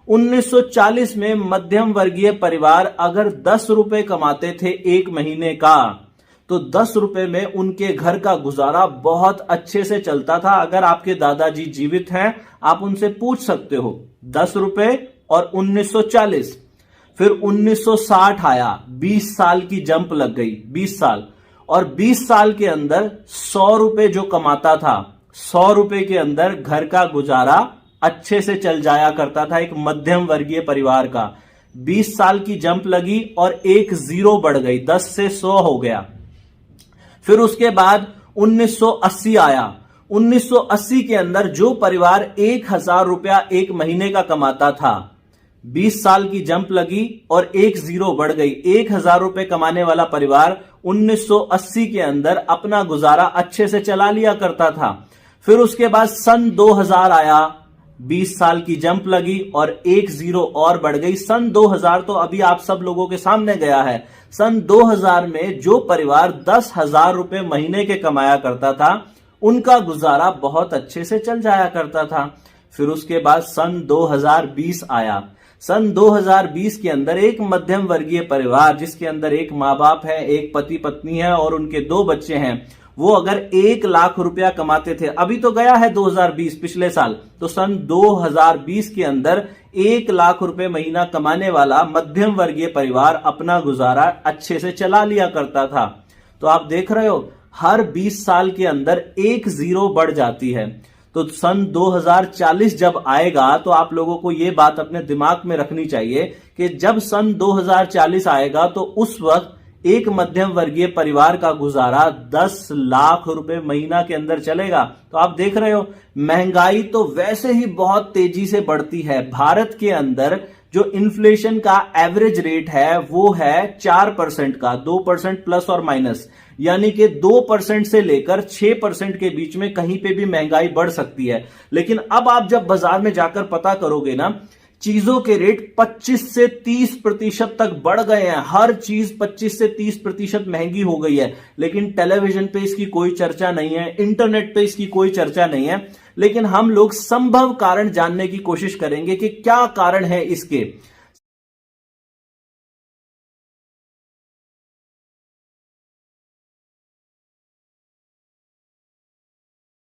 1940 में मध्यम वर्गीय परिवार अगर 10 रुपए कमाते थे एक महीने का, तो 10 रुपए में उनके घर का गुजारा बहुत अच्छे से चलता था। अगर आपके दादाजी जीवित हैं, आप उनसे पूछ सकते हो। 10 रुपए और 1940, फिर 1960 आया, 20 साल की जंप लग गई, 20 साल। और 20 साल के अंदर 100 रुपए जो कमाता था, 100 रुपए के अंदर घर का गुजारा अच्छे से चल जाया करता था एक मध्यम वर्गीय परिवार का। 20 साल की जंप लगी और एक जीरो बढ़ गई, 10 से 100 हो गया। फिर उसके बाद 1980 आया। 1980 के अंदर जो परिवार 1000 रुपया एक महीने का कमाता था, 20 साल की जंप लगी और एक जीरो बढ़ गई। 1000 रुपए कमाने वाला परिवार 1980 के अंदर अपना गुजारा अच्छे से चला लिया करता था। फिर उसके बाद सन 2000 आया, 20 साल की जंप लगी और एक जीरो और बढ़ गई। सन 2000 तो अभी आप सब लोगों के सामने गया है। सन 2000 में जो परिवार 10,000 रुपए महीने के कमाया करता था, उनका गुजारा बहुत अच्छे से चल जाया करता था। फिर उसके बाद सन 2020 आया। सन 2020 के अंदर एक मध्यम वर्गीय परिवार जिसके अंदर एक माँ बाप है, एक पति पत्नी है और उनके 2 बच्चे हैं, वो अगर 1 लाख रुपया कमाते थे, अभी तो गया है 2020 पिछले साल, तो सन 2020 के अंदर 1 लाख रुपए महीना कमाने वाला मध्यम वर्गीय परिवार अपना गुजारा अच्छे से चला लिया करता था। तो आप देख रहे हो, हर 20 साल के अंदर एक जीरो बढ़ जाती है। तो सन 2040 जब आएगा तो आप लोगों को यह बात अपने दिमाग में रखनी चाहिए कि जब सन 2040 आएगा तो उस वक्त एक मध्यम वर्गीय परिवार का गुजारा 10 लाख रुपए महीना के अंदर चलेगा। तो आप देख रहे हो, महंगाई तो वैसे ही बहुत तेजी से बढ़ती है। भारत के अंदर जो इन्फ्लेशन का एवरेज रेट है वो है 4% का, 2% प्लस और माइनस, यानी कि 2% से लेकर 6% के बीच में कहीं पे भी महंगाई बढ़ सकती है। लेकिन अब आप जब बाजार में जाकर पता करोगे ना, चीजों के रेट 25 से 30% तक बढ़ गए हैं। हर चीज 25 से 30% महंगी हो गई है। लेकिन टेलीविजन पे इसकी कोई चर्चा नहीं है, इंटरनेट पे इसकी कोई चर्चा नहीं है। लेकिन हम लोग संभव कारण जानने की कोशिश करेंगे कि क्या कारण है इसके।